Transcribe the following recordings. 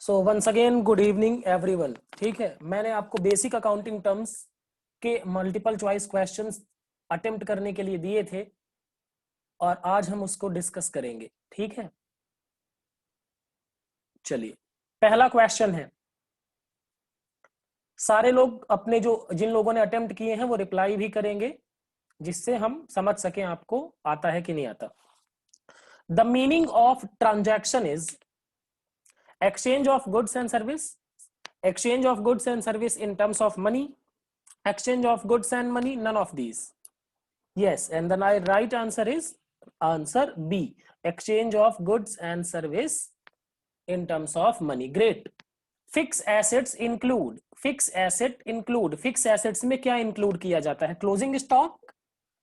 सो once again good evening everyone. ठीक है, मैंने आपको बेसिक अकाउंटिंग टर्म्स के मल्टीपल चॉइस क्वेश्चंस अटेम्प्ट करने के लिए दिए थे और आज हम उसको डिस्कस करेंगे। ठीक है, चलिए पहला क्वेश्चन है। सारे लोग अपने जिन लोगों ने अटेम्प्ट किए हैं वो रिप्लाई भी करेंगे, जिससे हम समझ सकें आपको आता है कि नहीं आता। The meaning of transaction is exchange of goods and service, exchange of goods and service in terms of money, exchange of goods and money, none of these. Yes, and the right answer is answer B, exchange of goods and service in terms of money. Great. Fixed assets include, fixed assets में क्या include किया जाता है? Closing stock,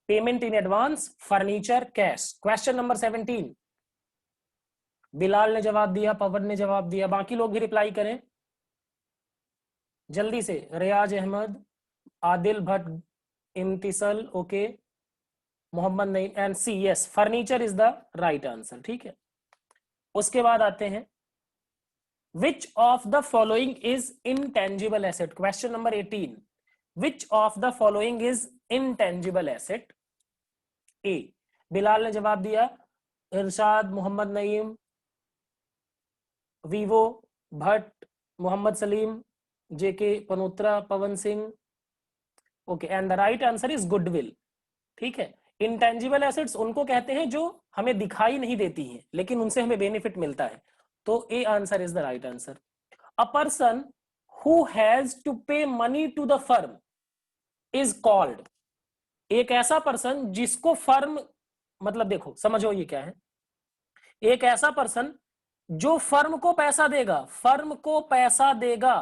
payment in advance, furniture, cash. Question number 17. Bilal ने जवाब दिया, पवन ने जवाब दिया, बाकी लोग भी रिप्लाई करें जल्दी से। Riyaz Ahmad, Adil Bhat, Imtisal, okay, Mohammad Naeem and C, yes, furniture is the right answer. ठीक है, उसके बाद आते हैं which of the following is intangible asset. Question number 18, which of the following is intangible asset? A, Bilal ने जवाब दिया, इरशाद, मोहम्मद नईम, वीवो, Bhat, Mohammad Salim, JK Panotra, Pawan Singh, okay, and the right answer is goodwill. ठीक है, इंटेंजिबल एसेट्स उनको कहते हैं जो हमें दिखाई नहीं देती हैं लेकिन उनसे हमें बेनिफिट मिलता है, तो A answer is the right answer. A person who has to pay money to the firm is called, एक ऐसा पर्सन जिसको फर्म, मतलब देखो समझो ये क्या है, एक ऐसा पर्सन जो फर्म को पैसा देगा, फर्म को पैसा देगा,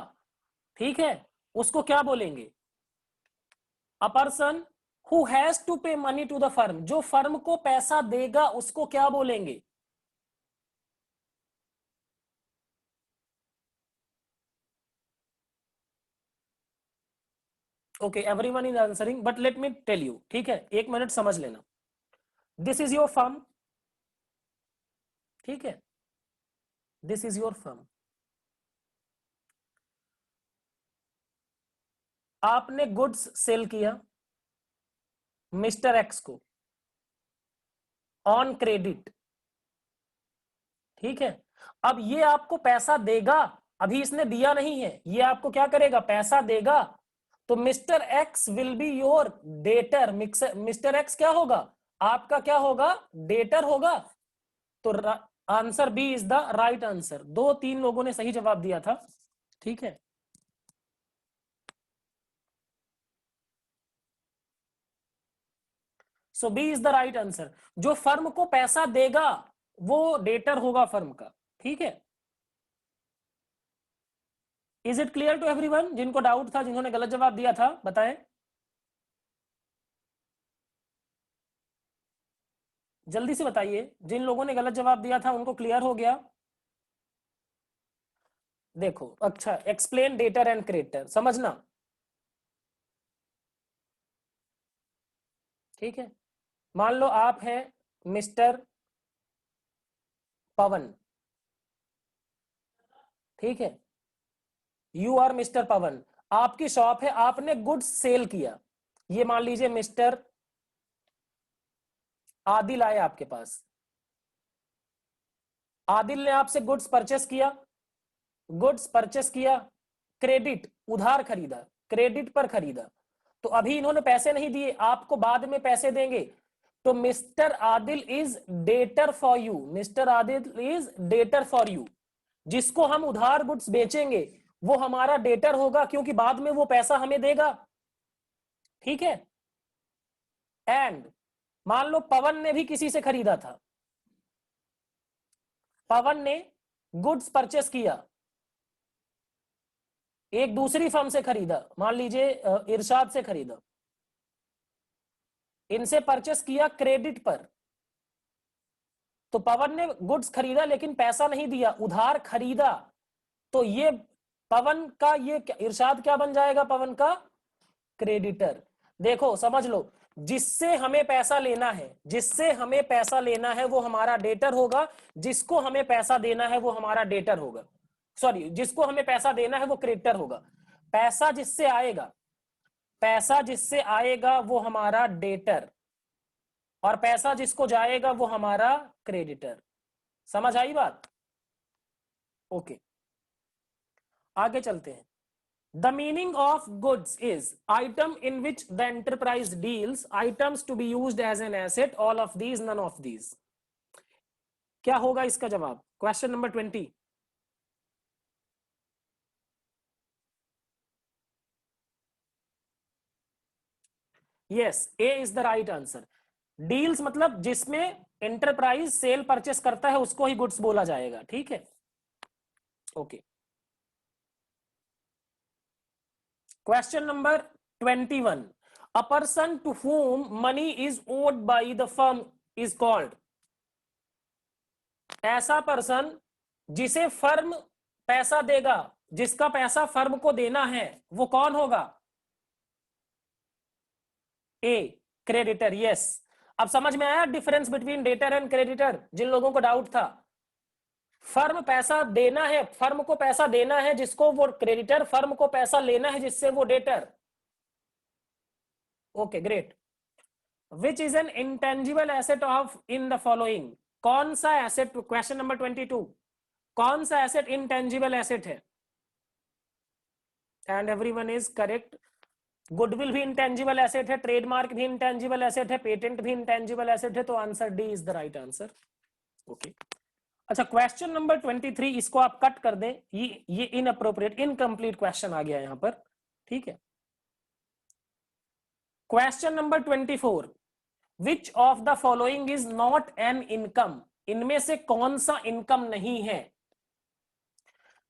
ठीक है, उसको क्या बोलेंगे? A person who has to pay money to the firm, जो फर्म को पैसा देगा उसको क्या बोलेंगे? Okay, everyone is answering, but let me tell you. ठीक है, एक मिनट समझ लेना। दिस इज योर फर्म, ठीक है, दिस इज योर फर्म। आपने गुड्स सेल किया मिस्टर एक्स को ऑन क्रेडिट, ठीक है, अब ये आपको पैसा देगा, अभी इसने दिया नहीं है, ये आपको क्या करेगा? पैसा देगा। तो mister X will be your debtor, mister X क्या होगा? आपका क्या होगा? डेटर होगा। तो answer B is the right answer. 2-3 लोगों ने सही जवाब दिया था, ठीक है। So B is the right answer. जो फर्म को पैसा देगा वो डेटर होगा फर्म का, ठीक है। Is it clear to everyone? जिनको डाउट था, जिन्होंने गलत जवाब दिया था, बताएं जल्दी से बताइए। जिन लोगों ने गलत जवाब दिया था उनको क्लियर हो गया? देखो, अच्छा, एक्सप्लेन डेटर एंड क्रेडिटर, समझना, ठीक है। मान लो आप हैं मिस्टर पवन, ठीक है, यू आर मिस्टर पवन, आपकी शॉप है, आपने गुड्स सेल किया, ये मान लीजिए मिस्टर आदिल आए आपके पास, आदिल ने आपसे गुड्स परचेस किया, गुड्स परचेस किया, क्रेडिट, उधार खरीदा, क्रेडिट पर खरीदा, तो अभी इन्होंने पैसे नहीं दिए, आपको बाद में पैसे देंगे, तो mister Adil is debtor for you, mister Adil is debtor for you. जिसको हम उधार गुड्स बेचेंगे वो हमारा डेटर होगा क्योंकि बाद में वो पैसा हमें देगा, ठीक है। एंड मान लो पवन ने भी किसी से खरीदा था, पवन ने गुड्स परचेस किया, एक दूसरी फर्म से खरीदा, मान लीजिए इरशाद से खरीदा, इनसे परचेस किया क्रेडिट पर, तो पवन ने गुड्स खरीदा लेकिन पैसा नहीं दिया, उधार खरीदा, तो ये पवन का, ये इरशाद क्या बन जाएगा? पवन का क्रेडिटर। देखो समझ लो, जिससे हमें पैसा लेना है, जिससे हमें पैसा लेना है वो हमारा डेटर होगा, जिसको हमें पैसा देना है वो हमारा डेटर होगा, सॉरी, जिसको हमें पैसा देना है वो क्रेडिटर होगा। पैसा जिससे आएगा वो हमारा डेटर, और पैसा जिसको जाएगा वो हमारा क्रेडिटर। समझ आई बात? ओके, आगे चलते हैं। The meaning of goods is item in which the enterprise deals, items to be used as an asset, all of these, none of these. क्या होगा इसका जवाब? Question number 20। Yes, A is the right answer. Deals मतलब जिसमें enterprise sale purchase करता है उसको ही goods बोला जाएगा, ठीक है। Okay, question number 21। A person to whom money is owed by the firm is called। ऐसा पर्सन जिसे फर्म पैसा देगा, जिसका पैसा फर्म को देना है, वो कौन होगा? ए, क्रेडिटर। यस, अब समझ में आया difference between debtor and creditor? जिन लोगों को डाउट था, फर्म पैसा देना है, फर्म को पैसा देना है जिसको वो क्रेडिटर, फर्म को पैसा लेना है जिससे वो debtor. Okay, great. Which is an intangible asset of in the following? कौन सा एसेट, क्वेश्चन नंबर 22, कौन सा एसेट इंटेंजिबल एसेट है? And everyone is correct. Goodwill भी इंटेंजिबल एसेट है, ट्रेडमार्क भी इंटेंजिबल एसेट है, पेटेंट भी इंटेंजिबल एसेट है, तो answer D is the right answer. Okay, अच्छा, क्वेश्चन नंबर 23, इसको आप कट कर दें, ये इनअप्रोप्रिएट, इनकम्प्लीट क्वेश्चन आ गया यहां पर, ठीक है। Question number 24, which of the following is not an income? इनमें से कौन सा इनकम नहीं है?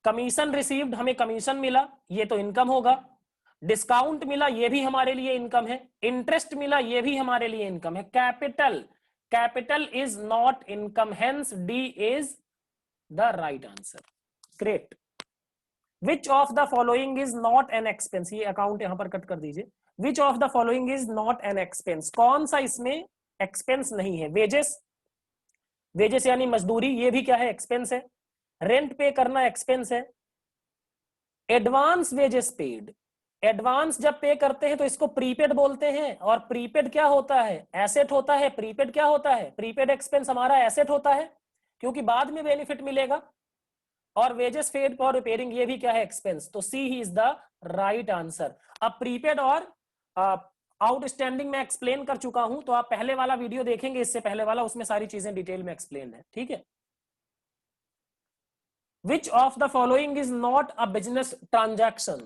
कमीशन रिसीव्ड, हमें कमीशन मिला, ये तो इनकम होगा। डिस्काउंट मिला, ये भी हमारे लिए इनकम है। इंटरेस्ट मिला, ये भी हमारे लिए इनकम है। Capital is not income, hence D is the right answer. Great. Which of the following is not an expense? ये अकाउंट यहां पर कट कर दीजिए। विच of the following is not an expense? कौन सा इसमें एक्सपेंस नहीं है? वेजेस यानी मजदूरी, ये भी क्या है? एक्सपेंस है। रेंट पे करना एक्सपेंस है। एडवांस वेजेस पेड, एडवांस जब पे करते हैं तो इसको प्रीपेड बोलते हैं, और प्रीपेड क्या होता है? एसेट होता है। प्रीपेड क्या होता है? प्रीपेड एक्सपेंस हमारा एसेट होता है, क्योंकि बाद में बेनिफिट मिलेगा। और वेजेस पेड फॉर रिपेयरिंग, ये भी क्या है? एक्सपेंस। तो सी ही इज द राइट आंसर। अब प्रीपेड और आउटस्टैंडिंग में एक्सप्लेन कर चुका हूं, तो आप पहले वाला वीडियो देखेंगे, इससे पहले वाला, उसमें सारी चीजें डिटेल में एक्सप्लेन है, ठीक है। Which of the following is not a business transaction?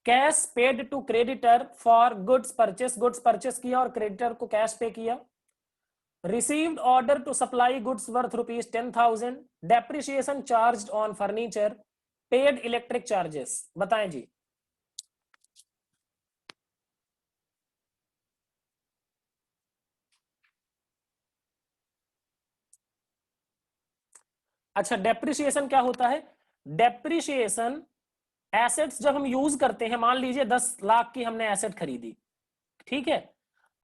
Cash paid to creditor for goods purchase किया और क्रेडिटर को कैश पे किया। Received order to supply goods worth ₹10,000। Depreciation charged on furniture. Paid electric charges. बताएं जी। अच्छा, depreciation क्या होता है? डेप्रिसिएशन एसेट्स जब हम यूज करते हैं, मान लीजिए 10 लाख की हमने एसेट खरीदी, ठीक है।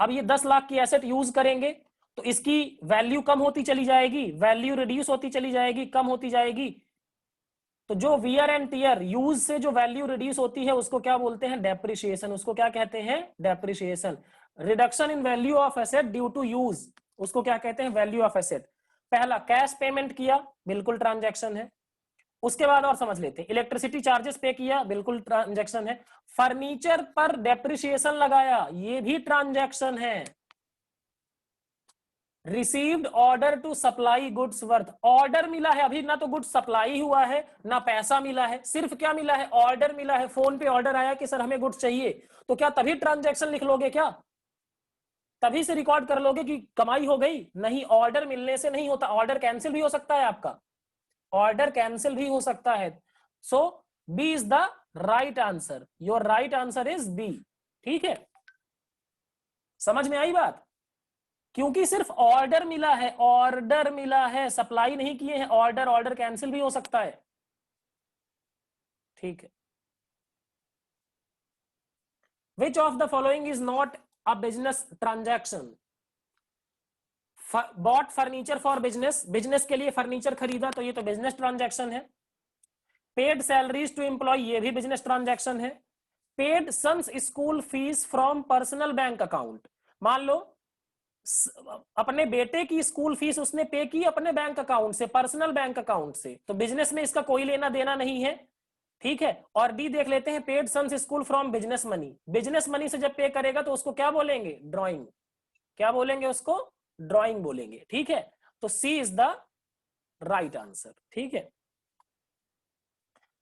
अब ये 10 लाख की एसेट यूज करेंगे तो इसकी वैल्यू कम होती चली जाएगी, वैल्यू रिड्यूस होती चली जाएगी, कम होती जाएगी। तो जो वियर एंड टियर, यूज से जो वैल्यू रिड्यूस होती है उसको क्या बोलते हैं? डेप्रिसिएशन। उसको क्या कहते हैं? Depreciation. Reduction in value of asset due to use, उसको क्या कहते हैं? Value of asset. पहला, कैश पेमेंट किया, बिल्कुल ट्रांजैक्शन है। उसके बाद और समझ लेते हैं, इलेक्ट्रिसिटी चार्जेस पे किया, बिल्कुल ट्रांजैक्शन है। फर्नीचर पर डेप्रिसिएशन लगाया, ये भी ट्रांजैक्शन है। Received order to supply goods worth, order मिला है, अभी ना तो गुड्स सप्लाई हुआ है ना पैसा मिला है, सिर्फ क्या मिला है? ऑर्डर मिला है। फोन पे ऑर्डर आया कि सर हमें गुड्स चाहिए, तो क्या तभी ट्रांजैक्शन लिख लोगे? क्या तभी से रिकॉर्ड कर लोगे कि कमाई हो गई? नहीं, ऑर्डर मिलने से नहीं होता। ऑर्डर कैंसिल भी हो सकता है आपका, ऑर्डर कैंसिल भी हो सकता है। So B is the right answer. Your right answer is B, ठीक है। समझ में आई बात? क्योंकि सिर्फ ऑर्डर मिला है, ऑर्डर मिला है, सप्लाई नहीं किए हैं। ऑर्डर कैंसिल भी हो सकता है, ठीक है। Which of the following is not a business transaction? Bought furniture for business, business के लिए फर्नीचर खरीदा, तो ये तो बिजनेस ट्रांजैक्शन है। पेड सैलरीज टू एम्प्लॉय, ये भी बिजनेस ट्रांजैक्शन है। Paid sons school fees from personal bank account, मान लो अपने बेटे की स्कूल फीस उसने पे की अपने बैंक अकाउंट से, पर्सनल बैंक अकाउंट से, तो बिजनेस में इसका कोई लेना देना नहीं है, ठीक है। और डी देख लेते हैं, paid sons school from business money, business money से जब पे करेगा तो उसको क्या बोलेंगे, ड्रॉइंग, क्या बोलेंगे उसको, ड्रॉइंग बोलेंगे, ठीक है। तो सी इज द राइट आंसर, ठीक है।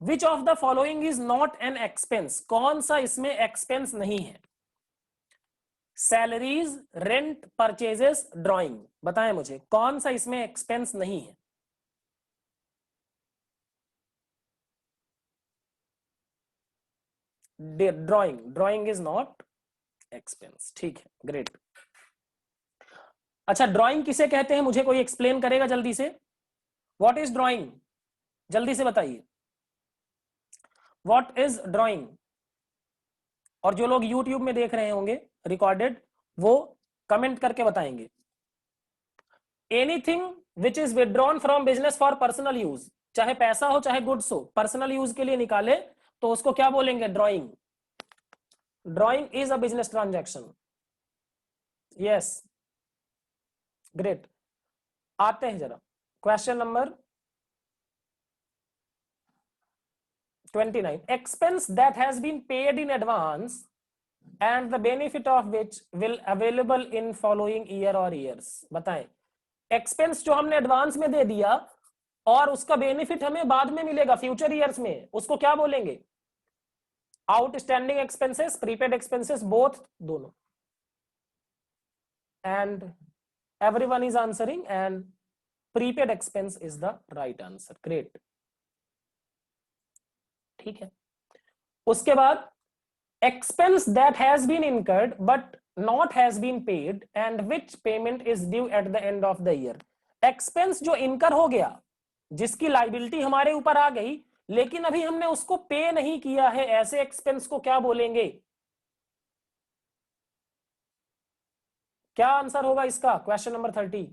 Which of the following is not an expense, कौन सा इसमें एक्सपेंस नहीं है, सैलरीज, रेंट, परचेजेस, ड्राइंग, बताएं मुझे कौन सा इसमें एक्सपेंस नहीं है। Drawing, drawing is not expense, ठीक है, ग्रेट। अच्छा, ड्राइंग किसे कहते हैं, मुझे कोई एक्सप्लेन करेगा जल्दी से, व्हाट इज ड्राइंग, जल्दी से बताइए, व्हाट इज ड्राइंग। और जो लोग यूट्यूब में देख रहे होंगे रिकॉर्डेड, वो कमेंट करके बताएंगे। Anything which is withdrawn from business for personal use, चाहे पैसा हो चाहे गुड्स हो, पर्सनल यूज के लिए निकाले तो उसको क्या बोलेंगे, drawing. Drawing is a business transaction, yes, great. आते हैं जरा question number 29, expense that has been paid in advance and the benefit of which will available in following year or years, बताएं। एक्सपेंस जो हमने एडवांस में दे दिया और उसका बेनिफिट हमें बाद में मिलेगा फ्यूचर ईयर्स में, उसको क्या बोलेंगे, outstanding expenses, prepaid expenses, both, दोनों। And everyone is answering and prepaid expense is the right answer, great, ठीक है। उसके बाद expense that has been incurred but not has been paid and which payment is due at the end of the year, expense जो incur हो गया, जिसकी liability हमारे ऊपर आ गई लेकिन अभी हमने उसको पे नहीं किया है, ऐसे expense को क्या बोलेंगे, क्या आंसर होगा इसका, क्वेश्चन नंबर 30।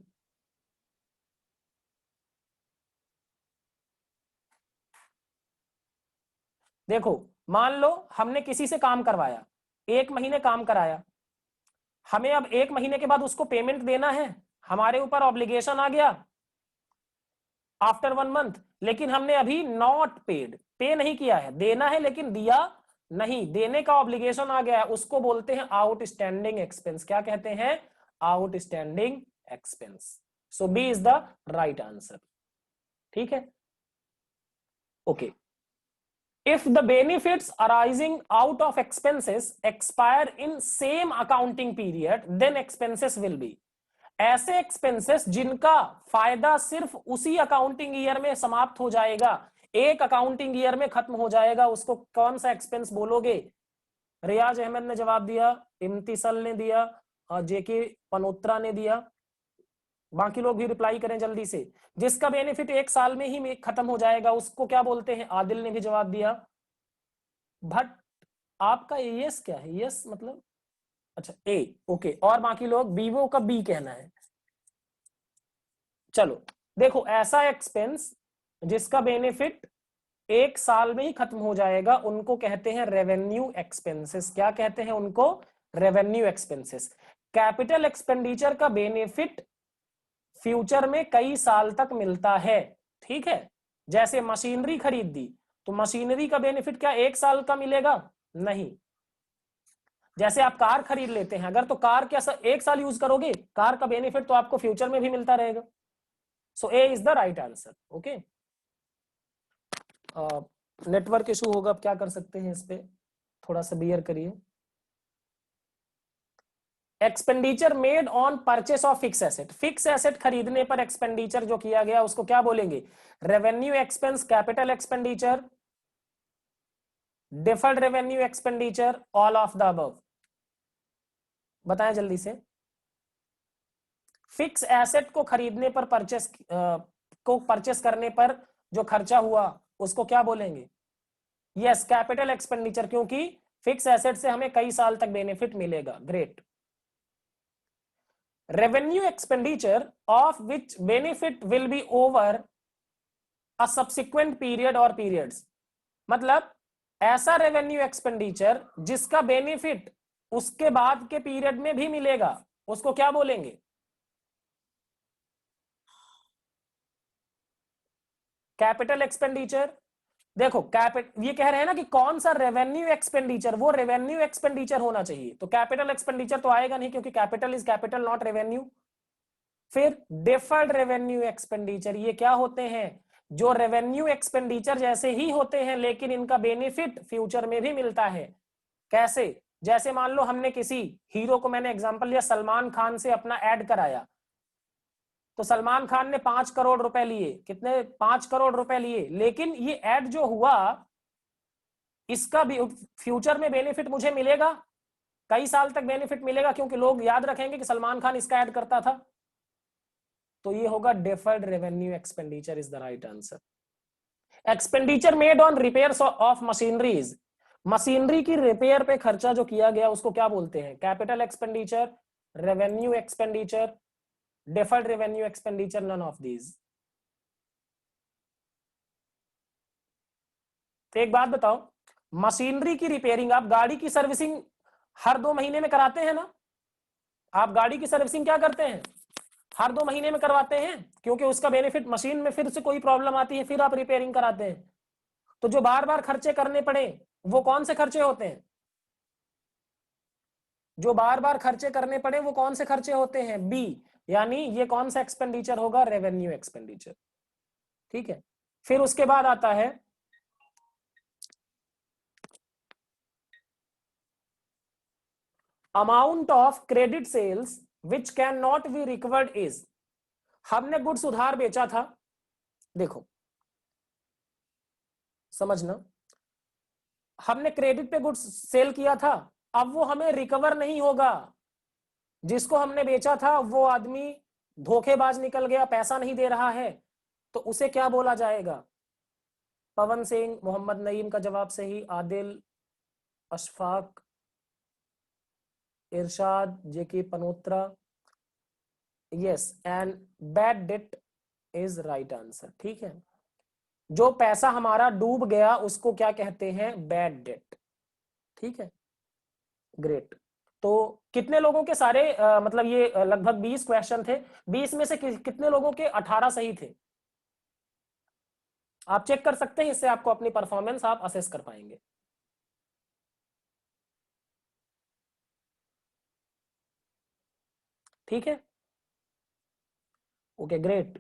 देखो, मान लो हमने किसी से काम करवाया, 1 महीने काम कराया, हमें अब 1 महीने के बाद उसको पेमेंट देना है, हमारे ऊपर ऑब्लिगेशन आ गया आफ्टर 1 मंथ, लेकिन हमने अभी नॉट पेड, पे नहीं किया है, देना है लेकिन दिया नहीं, देने का ऑब्लिगेशन आ गया है, उसको बोलते हैं आउटस्टैंडिंग एक्सपेंस, क्या कहते हैं, outstanding expense. So B is the right answer, ठीक है, okay. If the benefits arising out of expenses expire in same accounting period, then expenses will be, ऐसे एक्सपेंसेस जिनका फायदा सिर्फ उसी अकाउंटिंग ईयर में समाप्त हो जाएगा, एक अकाउंटिंग ईयर में खत्म हो जाएगा, उसको कौन सा एक्सपेंस बोलोगे। रियाज अहमद ने जवाब दिया, इम्तिसल ने दिया, जेके पनोत्रा ने दिया, बाकी लोग भी रिप्लाई करें जल्दी से। जिसका बेनिफिट 1 साल में ही खत्म हो जाएगा उसको क्या बोलते हैं, आदिल ने भी जवाब दिया। भट्ट, आपका यस क्या है, यस मतलब अच्छा ए, ओके, और बाकी लोग बीवो का बी कहना है। चलो देखो, ऐसा एक्सपेंस जिसका बेनिफिट 1 साल में ही खत्म हो जाएगा उनको कहते हैं रेवेन्यू एक्सपेंसेस, क्या कहते हैं उनको, रेवेन्यू एक्सपेंसेस। कैपिटल एक्सपेंडिचर का बेनिफिट फ्यूचर में कई साल तक मिलता है, ठीक है। जैसे मशीनरी खरीद दी तो मशीनरी का बेनिफिट क्या 1 साल का मिलेगा, नहीं। जैसे आप कार खरीद लेते हैं, अगर तो कार क्या 1 साल यूज करोगे, कार का बेनिफिट तो आपको फ्यूचर में भी मिलता रहेगा। So A is the right answer, okay. Network issue होगा, अब क्या कर सकते हैं इस पे, थोड़ा सा बियर करिए। Expenditure made on purchase of fix asset, fix asset खरीदने पर एक्सपेंडिचर जो किया गया उसको क्या बोलेंगे, revenue expense, capital expenditure, deferred revenue expenditure, all of the above, बताएं जल्दी से। फिक्स एसेट को खरीदने पर परचेस करने पर जो खर्चा हुआ उसको क्या बोलेंगे, यस, कैपिटल एक्सपेंडिचर, क्योंकि फिक्स एसेट से हमें कई साल तक बेनिफिट मिलेगा, great. Revenue expenditure of which benefit will be over a subsequent period और पीरियड्स, मतलब ऐसा रेवेन्यू एक्सपेंडिचर जिसका बेनिफिट उसके बाद के पीरियड में भी मिलेगा, उसको क्या बोलेंगे? Capital expenditure. देखो ये कह रहे हैं ना कि कौन सा रेवेन्यू एक्सपेंडिचर, वो रेवेन्यू एक्सपेंडिचर होना चाहिए, तो कैपिटल एक्सपेंडिचर तो आएगा नहीं क्योंकि capital is capital not revenue. फिर डिफर्ड रेवेन्यू एक्सपेंडिचर, ये क्या होते हैं? जो रेवेन्यू एक्सपेंडिचर जैसे ही होते हैं लेकिन इनका बेनिफिट फ्यूचर में भी मिलता है। कैसे? जैसे मान लो हमने किसी हीरो को, मैंने एग्जांपल लिया, सलमान खान से अपना ऐड कराया, तो सलमान खान ने 5 करोड़ रुपए लिए, कितने? 5 करोड़ रुपए लिए, लेकिन ये ऐड जो हुआ इसका भी फ्यूचर में बेनिफिट मुझे मिलेगा, कई साल तक बेनिफिट मिलेगा क्योंकि लोग याद रखेंगे कि सलमान खान इसका ऐड करता था। तो ये होगा deferred revenue expenditure is the right answer. Expenditure made on repair of machineries, machinery की रिपेयर पे खर्चा जो किया गया उसको क्या बोलते हैं? Capital expenditure, revenue expenditure, deferred revenue expenditure, none of these. तो एक बात बताओ, मशीनरी की रिपेयरिंग, आप गाड़ी की सर्विसिंग हर 2 महीने में कराते हैं ना? आप गाड़ी की सर्विसिंग क्या करते हैं? हर 2 महीने में करवाते हैं, क्योंकि उसका बेनिफिट, मशीन में फिर से कोई प्रॉब्लम आती है फिर आप रिपेयरिंग कराते हैं। तो जो बार बार खर्चे करने पड़े वो कौन से खर्चे होते हैं? जो बार बार खर्चे करने पड़े वो कौन से खर्चे होते हैं? बी, यानी ये कौन सा एक्सपेंडिचर होगा? Revenue expenditure. ठीक है, फिर उसके बाद आता है amount of credit cells which can not be recovered is. हमने गुड्स उधार बेचा था, देखो समझना, हमने क्रेडिट पे गुड्स सेल किया था, अब वो हमें रिकवर नहीं होगा। जिसको हमने बेचा था वो आदमी धोखेबाज निकल गया, पैसा नहीं दे रहा है, तो उसे क्या बोला जाएगा? पवन सिंह, मोहम्मद नईम का जवाब सही, Adil, Ashfaq, Irshad, JK Panotra, yes, and bad debt is right answer. ठीक है, जो पैसा हमारा डूब गया उसको क्या कहते हैं? Bad debt. ठीक है, ग्रेट। तो कितने लोगों के सारे मतलब ये लगभग 20 क्वेश्चन थे, 20 में से कितने लोगों के 18 सही थे? आप चेक कर सकते हैं, इससे आपको अपनी परफॉर्मेंस आप असेस कर पाएंगे। ठीक है, ओके ग्रेट।